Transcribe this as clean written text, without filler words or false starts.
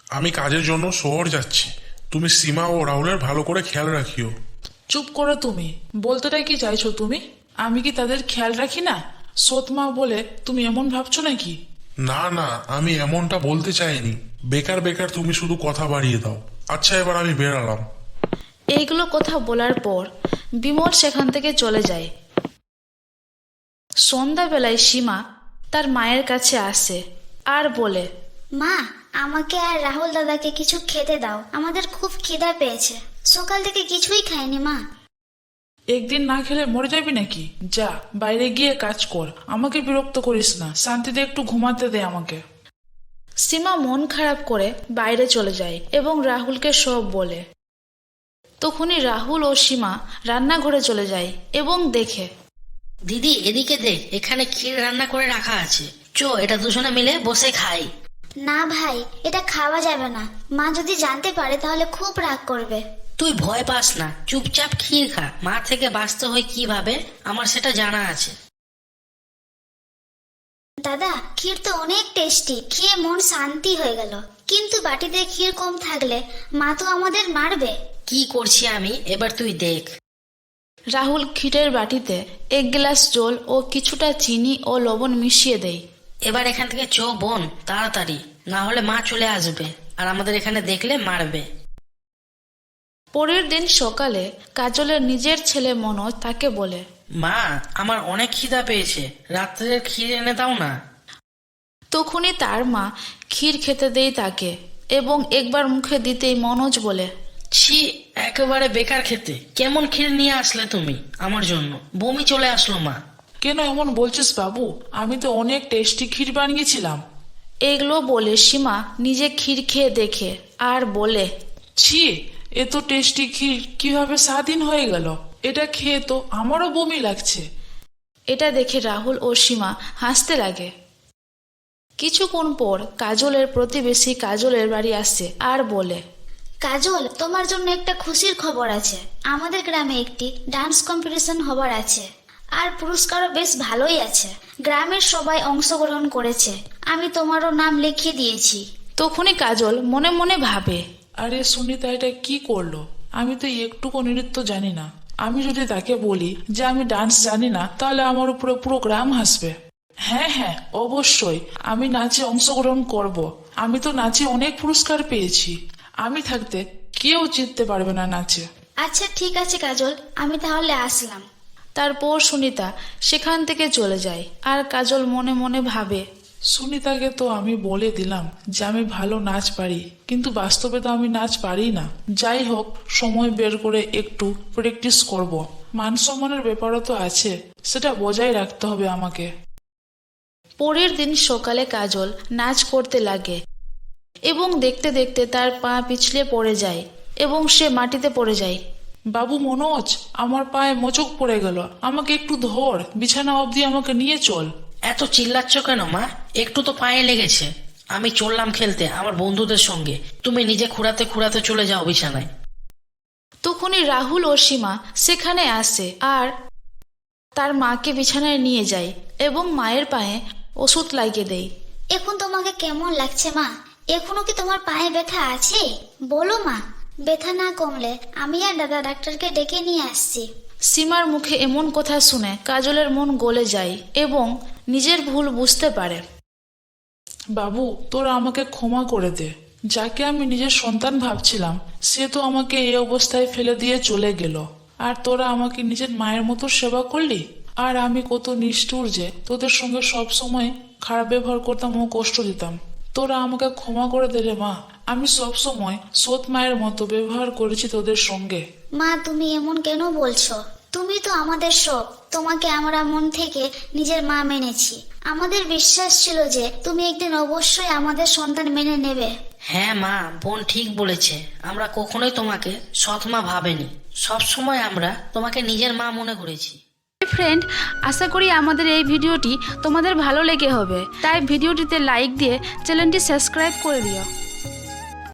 আমি কাজের জন্য শহর যাচ্ছি। তুমি সীমা ও রাহুলের ভালো করে খেয়াল রাখিও। চুপ করো তুমি। বলতেটাই কি চাইছো তুমি? আমি কি তাদের খেয়াল রাখি না? সৎ মা বলে তুমি এমন ভাবছো নাকি? না না, আমি এমনটা বলতে চাইনি। বেকার বেকার তুমি শুধু কথা বাড়িয়ে দাও। আচ্ছা, এবার আমি বেরালাম। এইগুলো কথা বলার পর বিমল সেখান থেকে চলে যায়। সন্ধ্যাবেলায় সীমা তার মায়ের কাছে আসে আর বলে, মা, আমাকে আর রাহুল দাদাকে কিছু খেতে দাও, আমাদের খুব খিদা পেয়েছে। সকাল থেকে কিছুই খাইনি মা। একদিন না খেলে মরে যাবি নাকি? যা, বাইরে গিয়ে কাজ কর, আমাকে বিরক্ত করিস না। শান্তিতে একটু ঘুমাতে দে আমাকে। সীমা মন খারাপ করে বাইরে চলে যায় এবং রাহুলকে সব বলে। তখনই রাহুল ও সীমা রান্নাঘরে চলে যায় এবং দেখে, দিদি এদিকে দেখ, এখানে ক্ষীর রান্না করে রাখা আছে। এটা দুজনে মিলে বসে খাই। না ভাই, এটা খাওয়া যাবে না। মা যদি জানতে পারে তাহলে খুব রাগ করবে। তুই ভয় পাস না, চুপচাপ ক্ষীর খা। মা থেকে বাঁচতে হয় কিভাবে আমার সেটা জানা আছে। দাদা, ক্ষীর তো অনেক টেস্টি, খেয়ে মন শান্তি হয়ে গেল। কিন্তু বাটিতে ক্ষীর কম থাকলে মা তো আমাদের মারবে। কি করছি আমি, এবার তুই দেখ। রাহুল ক্ষীরের বাটিতে 1 গ্লাস জল ও কিছুটা চিনি ও লবণ মিশিয়ে দেয়। এবার এখান থেকে বোন, তাড়াতাড়ি, না হলে মা চলে আসবে আর আমাদের এখানে দেখলে মারবে। পরের দিন সকালে কাজলের নিজের ছেলে মনোজ তাকে বলে, মা, আমার অনেক খিদা পেয়েছে, রাত্রের ক্ষীর এনে দাও না। তখনই তার মা ক্ষীর খেতে দেয় তাকে এবং একবার মুখে দিতেই মনোজ বলে, ছি, একেবারে বেকার খেতে। কেমন ক্ষীর নিয়ে আসলে তুমি আমার জন্য? বমি চলে আসলো মা। কেন এমন বলছিস বাবু? আমি তো অনেক টেস্টি ক্ষীর বানিয়েছিলাম। এগুলো বলে সীমা নিজে ক্ষীর খেয়ে দেখে আর বলে, ছি, এত টেস্টি ক্ষীর কিভাবে স্বাধীন হয়ে গেল? এটা খেয়ে তো আমারও বমি লাগছে। এটা দেখে রাহুল ও সীমা হাসতে লাগে। কিছুক্ষণ পর কাজলের প্রতিবেশী কাজলের বাড়ি আসে আর বলে, কাজল, তোমার জন্য একটা খুশির খবর আছে। আমাদের গ্রামে একটি ডান্স কম্পিটিশন হবার আছে, আর পুরস্কারও বেশ ভালোই আছে। গ্রামের সবাই অংশগ্রহণ করেছে, আমি তোমারও নাম লিখিয়ে দিয়েছি। তখনই কাজল মনে মনে ভাবে, আরে সুনিতা এটা কি করলো? আমি তো একটুকু নৃত্য জানি না। আমি যদি তাকে বলি যে আমি ডান্স জানি না, তাহলে আমার উপরে পুরো গ্রাম হাসবে। হ্যাঁ হ্যাঁ, অবশ্যই আমি নাচে অংশগ্রহণ করব। আমি তো নাচে অনেক পুরস্কার পেয়েছি। আমি থাকতে কেউ জিততে পারবে না নাচে। আচ্ছা ঠিক আছে কাজল, আমি তাহলে আসলাম। তারপর সুনিতা সেখান থেকে চলে যায় আর কাজল মনে মনে ভাবে, সুনিতাকে তো আমি বলে দিলাম যে আমি ভালো নাচ পারি, কিন্তু বাস্তবে তো আমি নাচ পারি না। যাই হোক, সময় বের করে একটু প্র্যাকটিস করব। মান সম্মানের ব্যাপারও তো আছে, সেটা বজায় রাখতে হবে আমাকে। পরের দিন সকালে কাজল নাচ করতে লাগে এবং দেখতে দেখতে তার পা পিছলে পড়ে যায় এবং সে মাটিতে পড়ে যায়। বাবু মনোজ, আমার পায়ে মোচক পড়ে গেল, আমাকে একটু ধর, বিছানা অবধি আমাকে নিয়ে চল। এত চিল্লাচ্ছ কেন মা? একটু তো পায়ে লেগেছে। আমি চললাম খেলতে আমার বন্ধুদের সঙ্গে, তুমি নিজে খুঁড়াতে খুঁড়াতে চলে যাও বিছানায়। তখনই রাহুল ও সীমা সেখানে আসে আর তার মাকে বিছানায় নিয়ে যায় এবং মায়ের পায়ে ওষুধ লাগিয়ে দেয়। এখন তোমাকে কেমন লাগছে মা? এখনো কি তোমার পায়ে ব্যথা আছে? বলো মা, ব্যথা না কমলে আমি আর দাদা ডাক্তারকে ডেকে নিয়ে আসছি। সীমার মুখে এমন কথা শুনে কাজলের মন গলে যায় এবং নিজের ভুল বুঝতে পারে। বাবু, তোরা আমাকে ক্ষমা করে দে। যাকে আমি নিজের সন্তান ভাবছিলাম সে তো আমাকে এই অবস্থায় ফেলে দিয়ে চলে গেল, আর তোরা আমাকে নিজের মায়ের মতো সেবা করলি। আর আমি কত নিষ্ঠুর যে তোদের সঙ্গে সব সময় খারাপ ব্যবহার করতাম ও কষ্ট দিতাম। তোরা আমাকে ক্ষমা করে দে রে মা। আমি সব সময় সৎ মায়ের মতো ব্যবহার করেছি তোদের সঙ্গে। মা, তুমি এমন কেন বলছো? তুমি তো আমাদের সব। তোমাকে আমরা মন থেকে নিজের মা মেনেছি। আমাদের বিশ্বাস ছিল যে তুমি একদিন অবশ্যই আমাদের সন্তান মেনে নেবে। হ্যাঁ মা, বোন ঠিক বলেছে। আমরা কখনোই তোমাকে সৎ মা ভাবেনি, সব সময় আমরা তোমাকে নিজের মা মনে করেছি। ফ্রেন্ড, আশা করি আমাদের এই ভিডিওটি তোমাদের ভালো লেগে হবে, তাই ভিডিওটিতে লাইক দিয়ে চ্যানেলটি সাবস্ক্রাইব করে দিও।